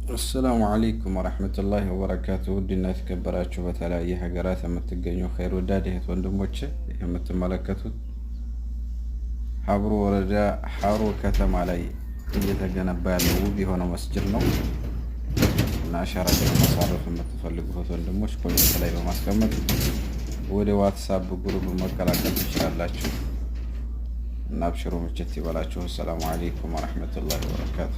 السلام عليكم ورحمة الله وبركاته. ودنا تكبراتشو بتلاقي حجرات متجنو خير وداده وندموتش متملكتو حبرو ورجا حارو كتم علي እየተገነባ ያለው ውብ የሆነ መስጂድ ነው እና ሻራችን ማሳረፍ የምትፈልጉት ወንድሞች ኮሜንት ላይ በማስቀመጥ ወደ ዋትስአፕ ግሩፕ መቀላቀል ትችላላችሁ እና አብሽሩ ምችት ይበላችሁ። ሰላም አለይኩም ወራህመቱላሂ ወበረካቱ።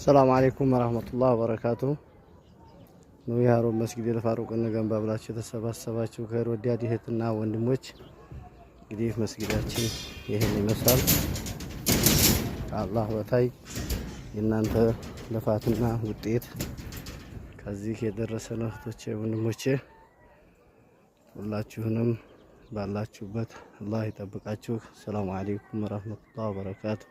السلام عليكم ورحمة الله وبركاته. نويا روب مسجد الفاروق النجم بابلاتش تسباسباتشو خير وديادي هتنا وندموش قديف مسجداتشي يهني مسال الله وتاي إن أنت لفاتنا وديت كذيك يدرسنا توشي وندموشي واللاتشوهنم باللاتشو بات الله يتبقاتشو. السلام عليكم ورحمة الله وبركاته.